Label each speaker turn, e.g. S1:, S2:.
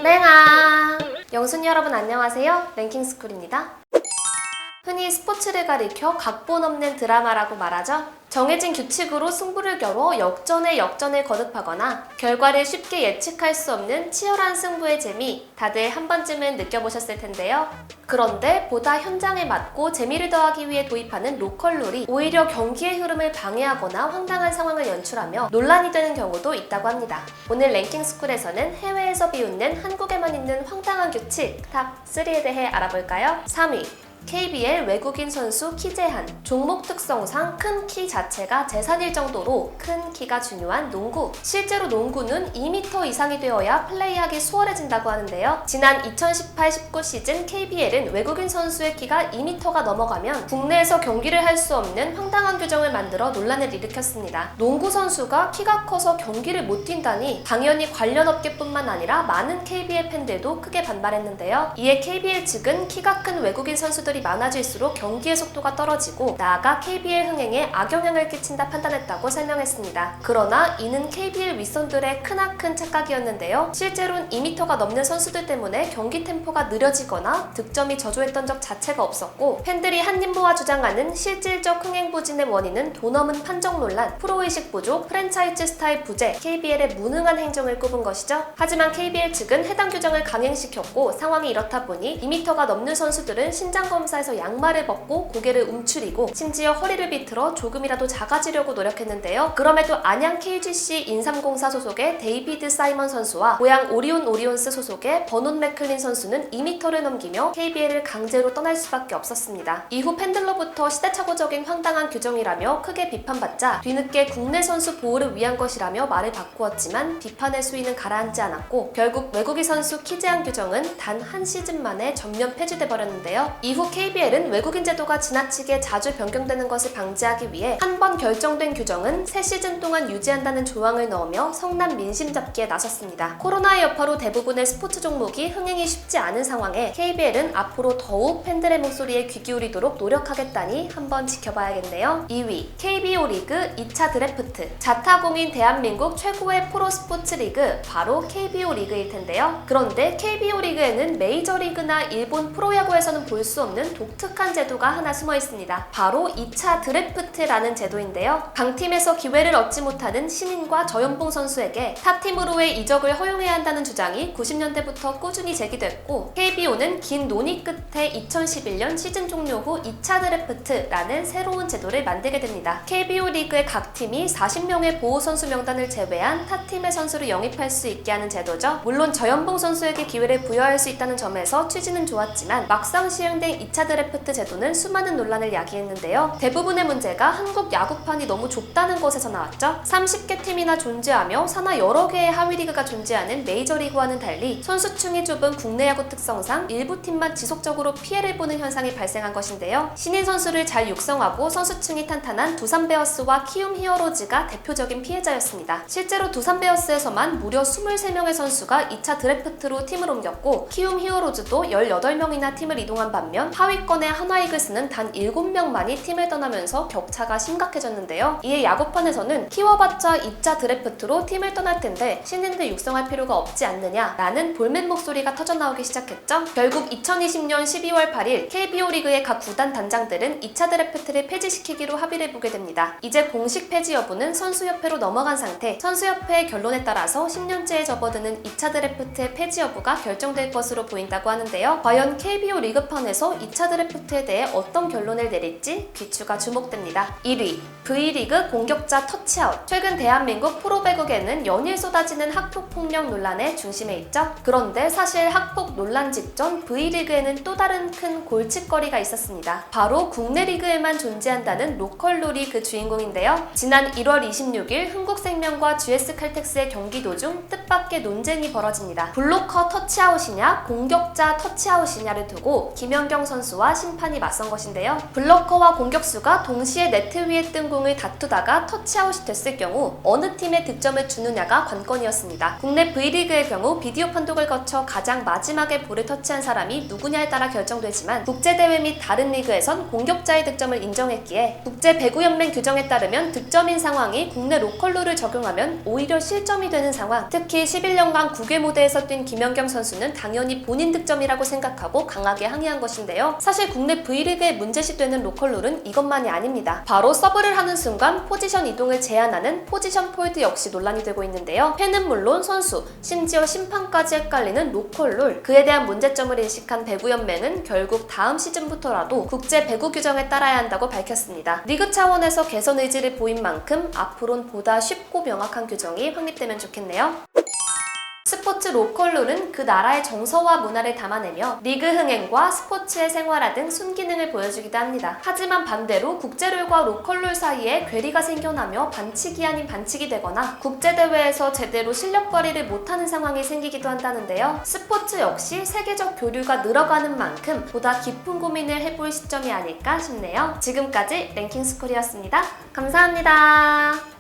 S1: 랭아! 영순이 여러분 안녕하세요. 랭킹스쿨입니다. 흔히 스포츠를 가리켜 각본 없는 드라마라고 말하죠. 정해진 규칙으로 승부를 겨뤄 역전에 역전을 거듭하거나 결과를 쉽게 예측할 수 없는 치열한 승부의 재미, 다들 한 번쯤은 느껴보셨을 텐데요. 그런데 보다 현장에 맞고 재미를 더하기 위해 도입하는 로컬룰이 오히려 경기의 흐름을 방해하거나 황당한 상황을 연출하며 논란이 되는 경우도 있다고 합니다. 오늘 랭킹스쿨에서는 해외에서 비웃는 한국에만 있는 황당한 규칙 탑3에 대해 알아볼까요? 3위 KBL 외국인 선수 키 제한. 종목 특성상 큰 키 자체가 재산일 정도로 큰 키가 중요한 농구. 실제로 농구는 2m 이상이 되어야 플레이하기 수월해진다고 하는데요. 지난 2018-19 시즌 KBL은 외국인 선수의 키가 2m가 넘어가면 국내에서 경기를 할 수 없는 황당한 규정을 만들어 논란을 일으켰습니다. 농구 선수가 키가 커서 경기를 못 뛴다니 당연히 관련 업계뿐만 아니라 많은 KBL 팬들도 크게 반발했는데요. 이에 KBL 측은 키가 큰 외국인 선수들 많아질수록 경기의 속도가 떨어지고 나아가 KBL 흥행에 악영향을 끼친다 판단했다고 설명했습니다. 그러나 이는 KBL 윗선들의 크나큰 착각이었는데요. 실제로는 2m가 넘는 선수들 때문에 경기 템포가 느려지거나 득점이 저조했던 적 자체가 없었고 팬들이 한림보와 주장하는 실질적 흥행 부진의 원인은 돈 넘은 판정 논란, 프로의식 부족, 프랜차이즈 스타일 부재, KBL의 무능한 행정을 꼽은 것이죠. 하지만 KBL 측은 해당 규정을 강행시켰고 상황이 이렇다 보니 2m가 넘는 선수들은 신장검 에서 양말을 벗고 고개를 움츠리고 심지어 허리를 비틀어 조금이라도 작아지려고 노력했는데요. 그럼에도 안양 KGC 인삼공사 소속의 데이비드 사이먼 선수와 고양 오리온 오리온스 소속의 버논 맥클린 선수는 2m를 넘기며 KBL을 강제로 떠날 수밖에 없었습니다. 이후 팬들로부터 시대착오적인 황당한 규정이라며 크게 비판받자 뒤늦게 국내 선수 보호를 위한 것이라며 말을 바꾸었지만 비판의 수위는 가라앉지 않았고 결국 외국인 선수 키 제한 규정은 단 한 시즌 만에 전면 폐지돼 버렸는데요. 이후 KBL은 외국인 제도가 지나치게 자주 변경되는 것을 방지하기 위해 한 번 결정된 규정은 3시즌 동안 유지한다는 조항을 넣으며 성남 민심 잡기에 나섰습니다. 코로나의 여파로 대부분의 스포츠 종목이 흥행이 쉽지 않은 상황에 KBL은 앞으로 더욱 팬들의 목소리에 귀 기울이도록 노력하겠다니 한번 지켜봐야겠네요. 2위 KBO 리그 2차 드래프트. 자타공인 대한민국 최고의 프로 스포츠 리그 바로 KBO 리그일 텐데요. 그런데 KBO 리그에는 메이저리그나 일본 프로야구에서는 볼 수 없는 독특한 제도가 하나 숨어 있습니다. 바로 2차 드래프트라는 제도인데요. 강팀에서 기회를 얻지 못하는 신인과 저연봉 선수에게 타팀으로의 이적을 허용해야 한다는 주장이 90년대부터 꾸준히 제기됐고 KBO는 긴 논의 끝에 2011년 시즌 종료 후 2차 드래프트라는 새로운 제도를 만들게 됩니다. KBO 리그의 각 팀이 40명의 보호 선수 명단을 제외한 타팀의 선수를 영입할 수 있게 하는 제도죠. 물론 저연봉 선수에게 기회를 부여할 수 있다는 점에서 취지는 좋았지만 막상 시행된 2차 드래프트 제도는 수많은 논란을 야기했는데요. 대부분의 문제가 한국 야구판이 너무 좁다는 것에서 나왔죠. 30개 팀이나 존재하며 산하 여러 개의 하위 리그가 존재하는 메이저리그와는 달리 선수층이 좁은 국내 야구 특성상 일부 팀만 지속적으로 피해를 보는 현상이 발생한 것인데요. 신인 선수를 잘 육성하고 선수층이 탄탄한 두산 베어스와 키움 히어로즈가 대표적인 피해자였습니다. 실제로 두산 베어스에서만 무려 23명의 선수가 2차 드래프트로 팀을 옮겼고 키움 히어로즈도 18명이나 팀을 이동한 반면 하위권의 하나이글스는 단 7명만이 팀을 떠나면서 격차가 심각해졌는데요. 이에 야구판에서는 키워봤자 2차 드래프트로 팀을 떠날 텐데 신인들 육성할 필요가 없지 않느냐라는 볼멘 목소리가 터져나오기 시작했죠. 결국 2020년 12월 8일 KBO 리그의 각 구단 단장들은 2차 드래프트를 폐지시키기로 합의를 보게 됩니다. 이제 공식 폐지 여부는 선수협회로 넘어간 상태, 선수협회의 결론에 따라서 10년째에 접어드는 2차 드래프트의 폐지 여부가 결정될 것으로 보인다고 하는데요. 과연 KBO 리그판에서 2차 드래프트에 대해 어떤 결론을 내릴지 귀추가 주목됩니다. 1위 V리그 공격자 터치아웃. 최근 대한민국 프로배구계는 연일 쏟아지는 학폭폭력 논란의 중심에 있죠. 그런데 사실 학폭 논란 직전 V리그에는 또 다른 큰 골칫거리가 있었습니다. 바로 국내 리그에만 존재한다는 로컬룰이 그 주인공인데요. 지난 1월 26일 흥국생명과 GS칼텍스의 경기 도중 뜻밖의 논쟁이 벌어집니다. 블로커 터치아웃이냐 공격자 터치아웃이냐를 두고 김연경 선수 선수와 심판이 맞선 것인데요. 블로커와 공격수가 동시에 네트 위에 뜬 공을 다투다가 터치아웃이 됐을 경우 어느 팀에 득점을 주느냐가 관건이었습니다. 국내 V리그의 경우 비디오 판독을 거쳐 가장 마지막에 볼을 터치한 사람이 누구냐에 따라 결정되지만 국제대회 및 다른 리그에선 공격자의 득점을 인정했기에 국제배구연맹 규정에 따르면 득점인 상황이 국내 로컬룰을 적용하면 오히려 실점이 되는 상황, 특히 11년간 국외 무대에서 뛴 김연경 선수는 당연히 본인 득점이라고 생각하고 강하게 항의한 것인데요. 사실 국내 V리그에 문제시되는 로컬룰은 이것만이 아닙니다. 바로 서브를 하는 순간 포지션 이동을 제한하는 포지션 폴드 역시 논란이 되고 있는데요. 팬은 물론 선수, 심지어 심판까지 헷갈리는 로컬룰, 그에 대한 문제점을 인식한 배구연맹은 결국 다음 시즌부터라도 국제 배구 규정에 따라야 한다고 밝혔습니다. 리그 차원에서 개선 의지를 보인 만큼 앞으론 보다 쉽고 명확한 규정이 확립되면 좋겠네요. 스포츠 로컬룰은 그 나라의 정서와 문화를 담아내며 리그 흥행과 스포츠의 생활화 등 순기능을 보여주기도 합니다. 하지만 반대로 국제룰과 로컬룰 사이에 괴리가 생겨나며 반칙이 아닌 반칙이 되거나 국제대회에서 제대로 실력 발휘를 못하는 상황이 생기기도 한다는데요. 스포츠 역시 세계적 교류가 늘어가는 만큼 보다 깊은 고민을 해볼 시점이 아닐까 싶네요. 지금까지 랭킹스쿨이었습니다. 감사합니다.